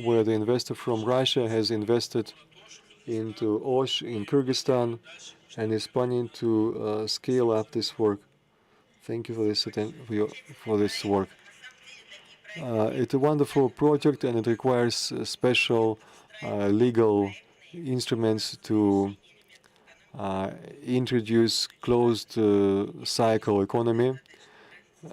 where the investor from Russia has invested into Osh in Kyrgyzstan and is planning to scale up this work. Thank you for this for this work. It's a wonderful project, and it requires special legal instruments to introduce closed cycle economy.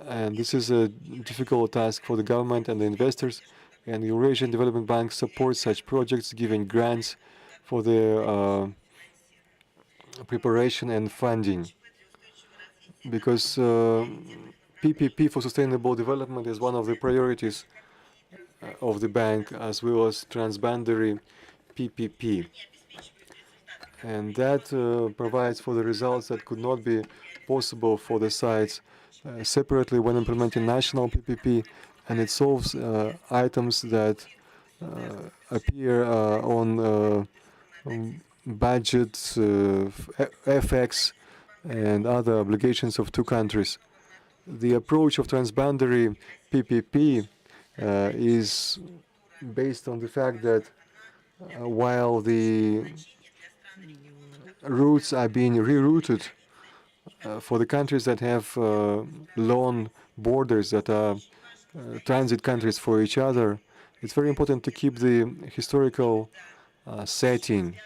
And this is a difficult task for the government and the investors. And the Eurasian Development Bank supports such projects, giving grants for their preparation and funding. Because PPP for sustainable development is one of the priorities of the bank, as well as transboundary PPP. And that provides for the results that could not be possible for the sites separately when implementing national PPP, and it solves items that appear on budgets, FX, and other obligations of two countries. The approach of transboundary PPP is based on the fact that while the routes are being rerouted for the countries that have long borders, that are transit countries for each other, it's very important to keep the historical setting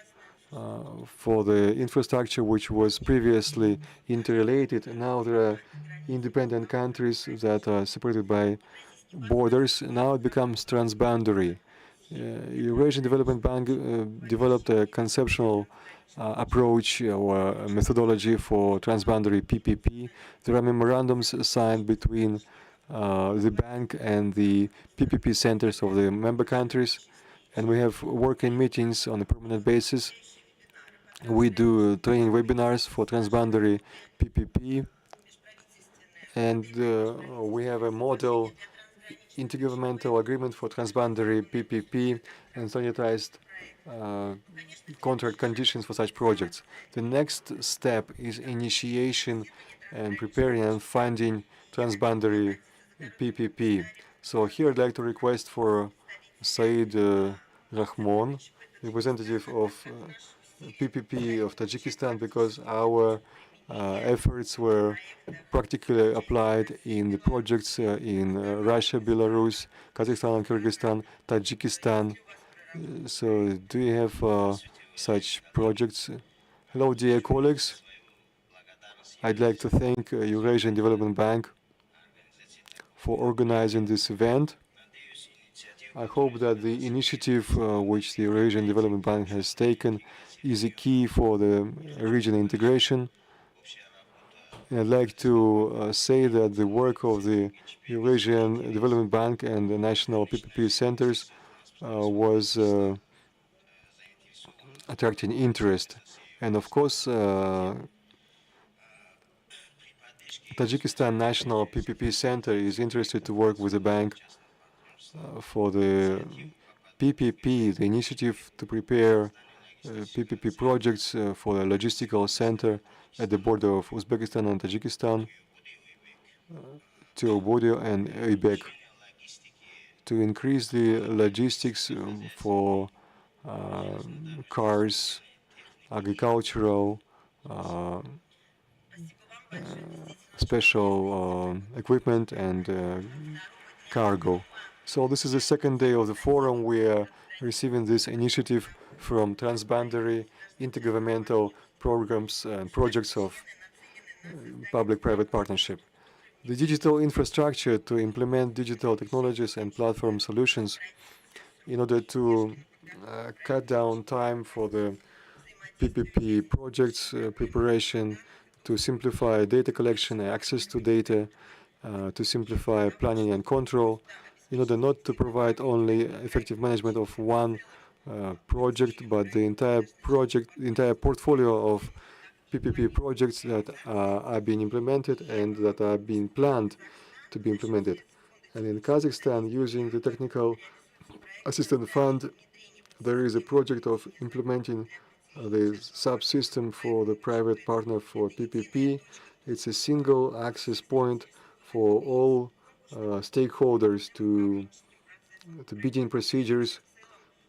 for the infrastructure, which was previously interrelated. Now there are independent countries that are separated by borders. Now it becomes transboundary. Eurasian Development Bank developed a conceptual approach or methodology for transboundary PPP. There are memorandums signed between the bank and the PPP centers of the member countries, and we have working meetings on a permanent basis. We do training webinars for transboundary PPP, and we have a model intergovernmental agreement for transboundary PPP and sanitized contract conditions for such projects. The next step is initiation and preparing and funding transboundary PPP. So here I'd like to request for Said Rahman, representative of PPP of Tajikistan, because our efforts were practically applied in the projects in Russia, Belarus, Kazakhstan, and Kyrgyzstan, Tajikistan. So do you have such projects? Hello, dear colleagues. I'd like to thank Eurasian Development Bank for organizing this event. I hope that the initiative which the Eurasian Development Bank has taken is a key for the regional integration. And I'd like to say that the work of the Eurasian Development Bank and the national PPP centers was attracting interest. And of course, Tajikistan National PPP Center is interested to work with the bank for the PPP, the initiative to prepare PPP projects for a logistical center at the border of Uzbekistan and Tajikistan, Tyuleubai and Aigul, to increase the logistics for cars, agricultural, special equipment, and cargo. So this is the second day of the forum. We are receiving this initiative from transboundary intergovernmental programs and projects of public-private partnership. The digital infrastructure to implement digital technologies and platform solutions in order to cut down time for the PPP projects preparation, to simplify data collection and access to data, to simplify planning and control, in order not to provide only effective management of one project, but the entire portfolio of PPP projects that are being implemented and that are being planned to be implemented. And in Kazakhstan, using the Technical Assistance Fund, there is a project of implementing the subsystem for the private partner for PPP. It's a single access point for all stakeholders to bidding procedures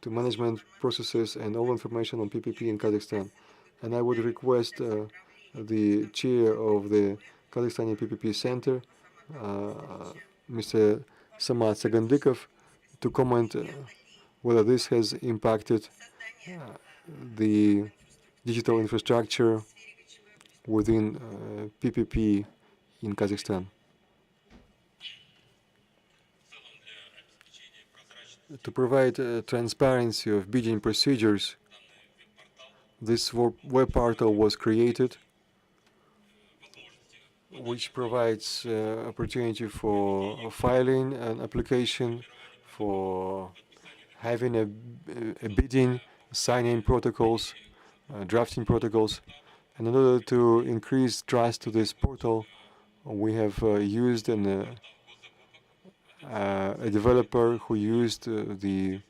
to management processes and all information on PPP in Kazakhstan. And I would request the chair of the Kazakhstani PPP Center, Mr. Samat Sagandikov, to comment whether this has impacted the digital infrastructure within PPP in Kazakhstan. To provide transparency of bidding procedures, this web portal was created, which provides opportunity for filing an application, for having a bidding, signing protocols, drafting protocols. And in order to increase trust to this portal, we have used a developer who used the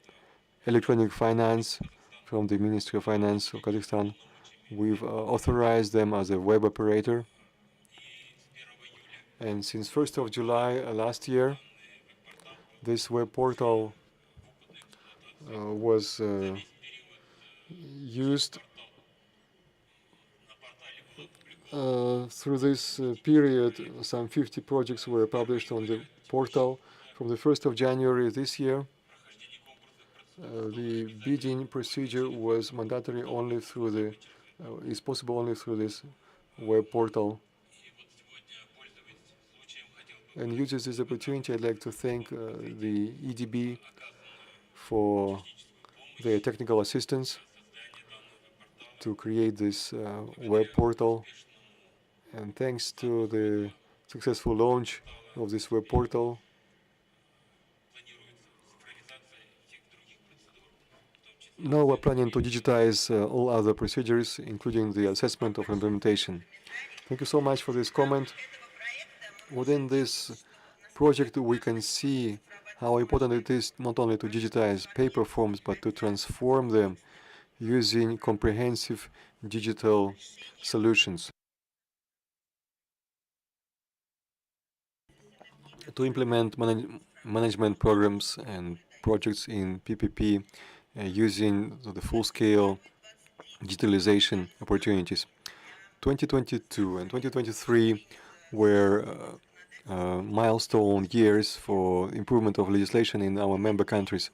electronic finance from the Ministry of Finance of Kazakhstan. We've authorized them as a web operator. And since 1st of July last year, this web portal was used through this period. Some 50 projects were published on the portal. From the 1st of January this year, the bidding procedure was mandatory only through the, is possible only through this web portal. And uses this opportunity, I'd like to thank the EDB for their technical assistance to create this web portal. And thanks to the successful launch of this web portal, now we're planning to digitize all other procedures, including the assessment of implementation. Thank you so much for this comment. Within this project, we can see how important it is not only to digitize paper forms, but to transform them using comprehensive digital solutions. To implement management programs and projects in PPP using the full-scale digitalization opportunities. 2022 and 2023 were milestone years for improvement of legislation in our member countries.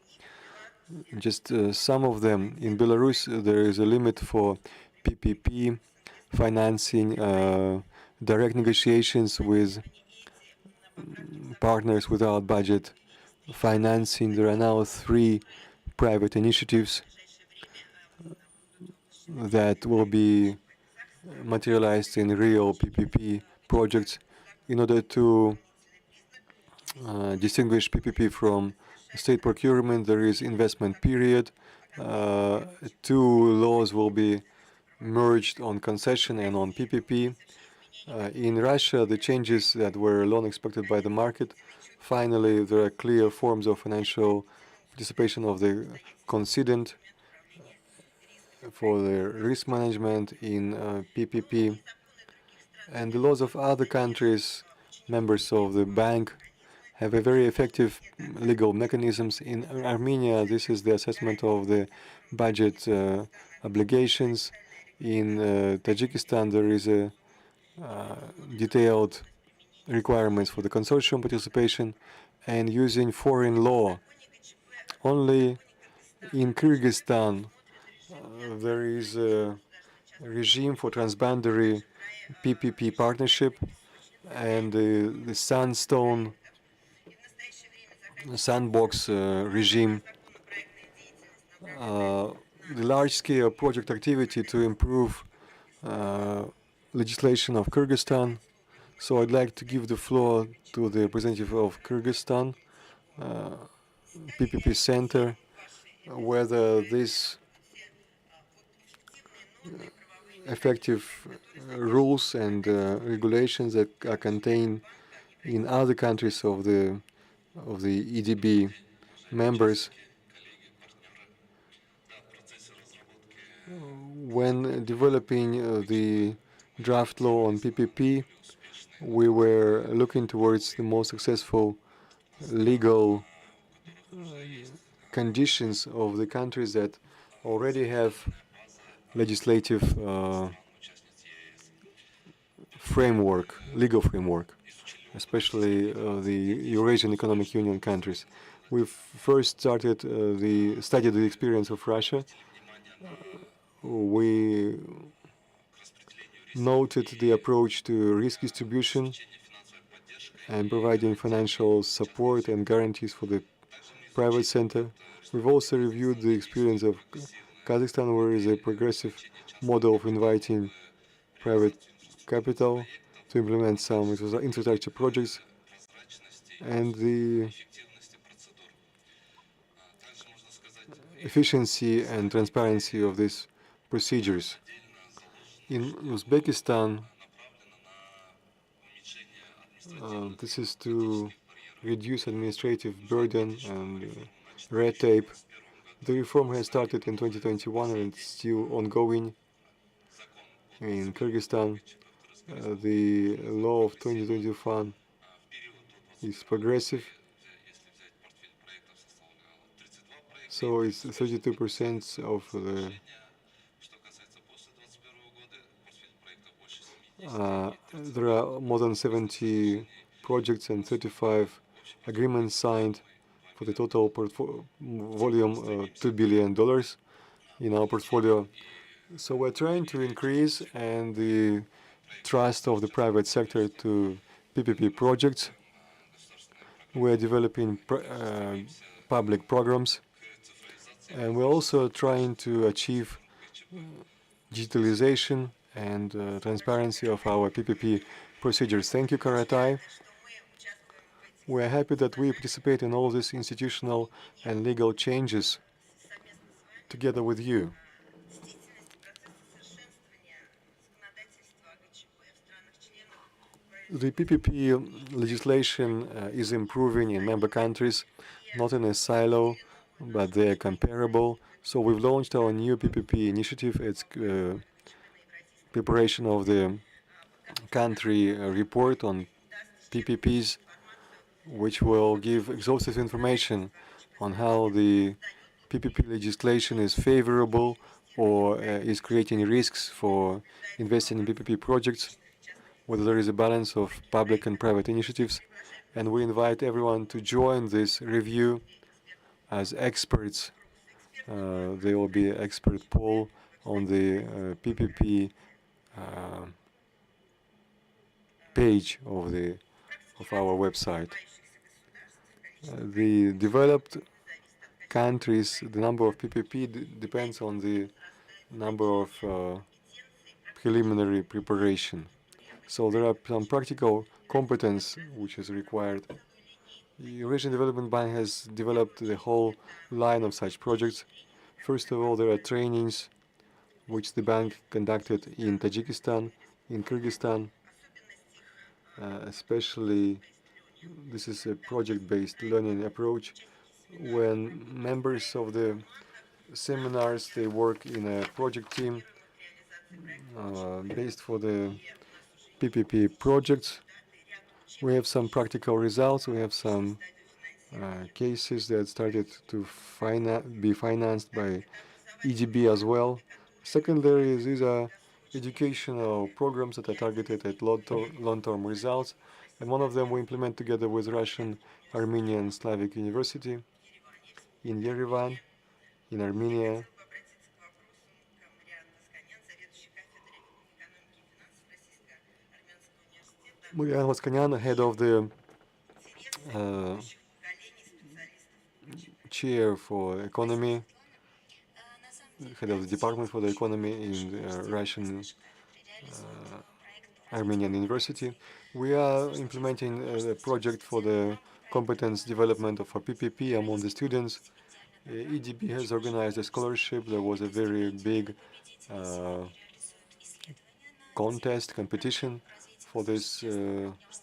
Just some of them. In Belarus, there is a limit for PPP financing, direct negotiations with partners without budget financing. There are now 3 private initiatives that will be materialized in real PPP projects. In order to distinguish PPP from state procurement, there is investment period. 2 laws will be merged on concession and on PPP. In Russia, the changes that were long expected by the market, finally there are clear forms of financial participation of the concedent for the risk management in PPP. And the laws of other countries, members of the bank, have a very effective legal mechanisms. In Armenia, this is the assessment of the budget obligations. In Tajikistan, there is a detailed requirements for the consortium participation and using foreign law. Only in Kyrgyzstan, there is a regime for transboundary PPP partnership, and the sandbox regime, the large-scale project activity to improve legislation of Kyrgyzstan. So I'd like to give the floor to the representative of Kyrgyzstan, PPP Center, whether this effective rules and regulations that are contained in other countries of the EDB members, when developing the draft law on PPP, we were looking towards the most successful legal conditions of the countries that already have legislative framework, legal framework, especially the Eurasian Economic Union countries. We've first started studied the experience of Russia. We noted the approach to risk distribution and providing financial support and guarantees for the private sector. We've also reviewed the experience of Kazakhstan, where is a progressive model of inviting private capital to implement some infrastructure projects, and the efficiency and transparency of these procedures. In Uzbekistan, this is to reduce administrative burden and red tape. The reform has started in 2021 and it's still ongoing. In Kyrgyzstan, the law of 2021 is progressive, so it's 32% of the there are more than 70 projects and 35 agreements signed for the total volume $2 billion in our portfolio. So we're trying to increase and the trust of the private sector to PPP projects. We're developing public programs, and we're also trying to achieve digitalization and transparency of our PPP procedures. Thank you, Karatai. We're happy that we participate in all these institutional and legal changes together with you. The PPP legislation is improving in member countries, not in a silo, but they are comparable. So we've launched our new PPP initiative. It's preparation of the country report on PPPs, which will give exhaustive information on how the PPP legislation is favorable or is creating risks for investing in PPP projects, whether there is a balance of public and private initiatives. And we invite everyone to join this review as experts. There will be an expert poll on the PPP page of our website. The developed countries, the number of PPP depends on the number of preliminary preparation. So there are some practical competence which is required. The Eurasian Development Bank has developed the whole line of such projects. First of all, there are trainings which the bank conducted in Tajikistan, in Kyrgyzstan, especially this is a project-based learning approach. When members of the seminars, they work in a project team based for the PPP projects. We have some practical results. We have some cases that started to be financed by EDB as well. Secondary, these are educational programs that are targeted at long-term results, and one of them we implement together with Russian, Armenian, Slavic University in Yerevan, in Armenia. Mariya Vaskanyan, head of the chair for economy, head of the department for the economy in the Russian Armenian University. We are implementing a project for the competence development of our PPP among the students. EDB has organized a scholarship. There was a very big competition for this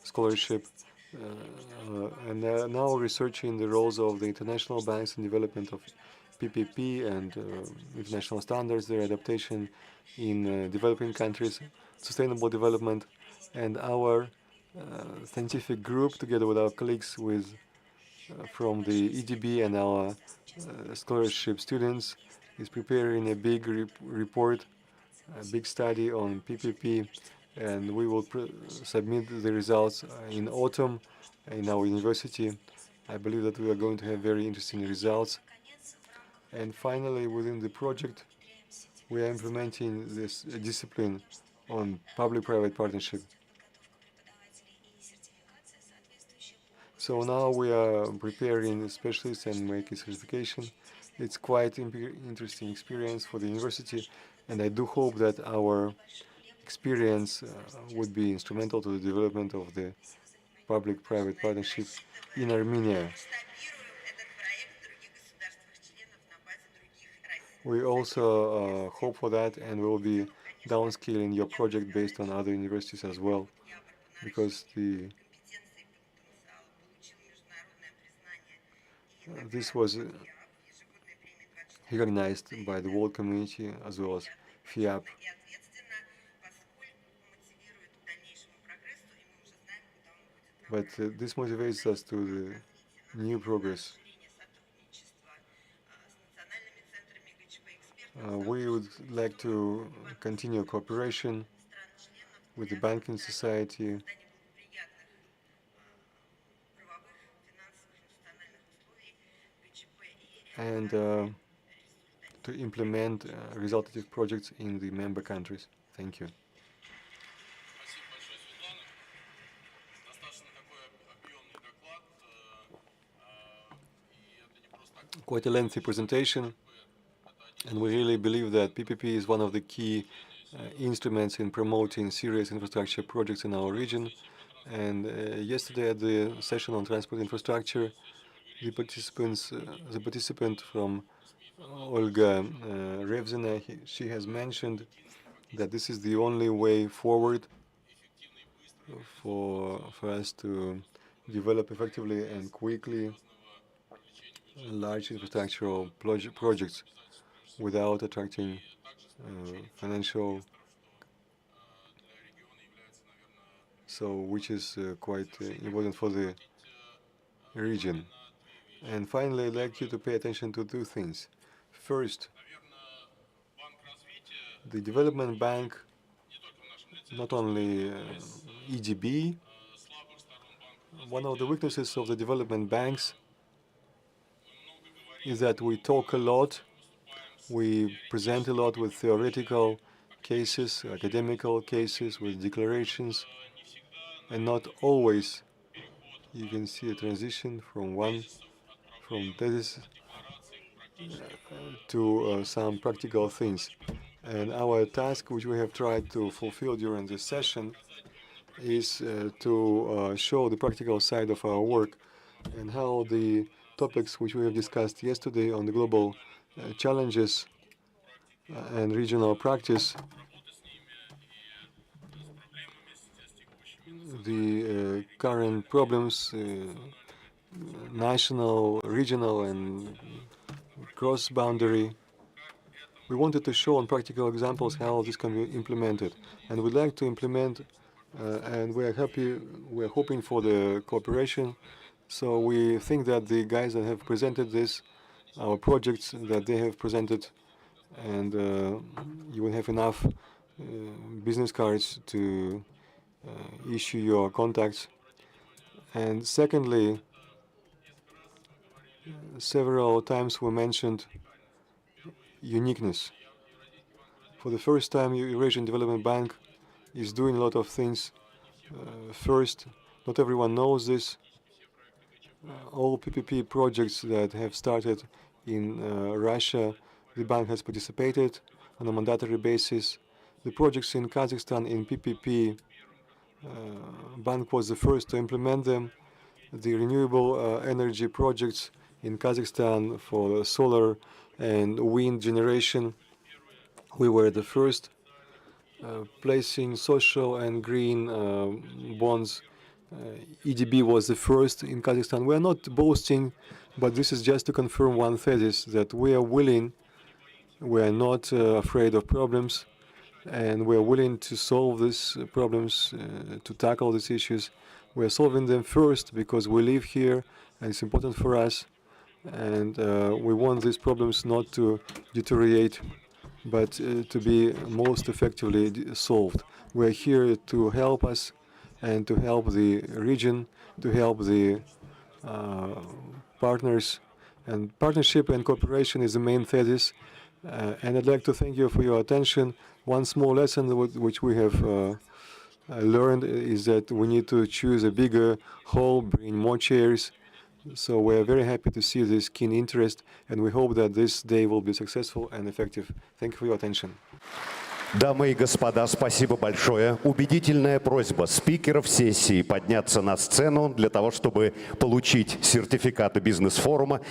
scholarship. And now researching the roles of the international banks in development of PPP and international standards, their adaptation in developing countries, sustainable development, and our scientific group, together with our colleagues from the EDB and our scholarship students, is preparing a big report, a big study on PPP, and we will submit the results in autumn in our university. I believe that we are going to have very interesting results. And finally, within the project, we are implementing this discipline on public-private partnership. So now we are preparing specialists and making certification. It's quite interesting experience for the university, and I do hope that our experience would be instrumental to the development of the public-private partnership in Armenia. We also hope for that, and we'll be downscaling your project based on other universities as well, because this was recognized by the world community as well as FIAP. But this motivates us to the new progress. We would like to continue cooperation with the banking society and to implement resultative projects in the member countries. Thank you. Quite a lengthy presentation, and we really believe that PPP is one of the key instruments in promoting serious infrastructure projects in our region. And yesterday at the session on transport infrastructure, the participant from Olga Revzina, she has mentioned that this is the only way forward for us to develop effectively and quickly large infrastructural projects without attracting financial, which is quite important for the region. And finally, I'd like you to pay attention to two things. First, the development bank, not only EDB, one of the weaknesses of the development banks is that we talk a lot, we present a lot with theoretical cases, academical cases, with declarations, and not always you can see a transition from thesis to some practical things. And our task, which we have tried to fulfill during this session, is to show the practical side of our work and how the topics which we have discussed yesterday on the global challenges and regional practice, the current problems, national, regional, and cross-boundary. We wanted to show on practical examples how this can be implemented, and we'd like to implement, and we are hoping for the cooperation. So we think that the guys that have presented this, our projects that they have presented, and you will have enough business cards to issue your contacts. And secondly, several times we mentioned uniqueness. For the first time, Eurasian Development Bank is doing a lot of things. First, not everyone knows this. All PPP projects that have started in Russia, the bank has participated on a mandatory basis. The projects in Kazakhstan in PPP, bank was the first to implement them. The renewable energy projects in Kazakhstan for solar and wind generation, we were the first. Placing social and green bonds, EDB was the first in Kazakhstan. We are not boasting, but this is just to confirm one thesis, that we are willing, we are not afraid of problems, and we are willing to solve these problems, to tackle these issues. We are solving them first because we live here and it's important for us. And we want these problems not to deteriorate, but to be most effectively solved. We are here to help us and to help the region, to help the partners. And partnership and cooperation is the main thesis. And I'd like to thank you for your attention. One small lesson which we have learned is that we need to choose a bigger hall, bring more chairs. So we are very happy to see this keen interest, and we hope that this day will be successful and effective. Thank you for your attention. Дамы и господа, спасибо большое. Убедительная просьба спикеров сессии подняться на сцену для того, чтобы получить сертификаты бизнес-форума.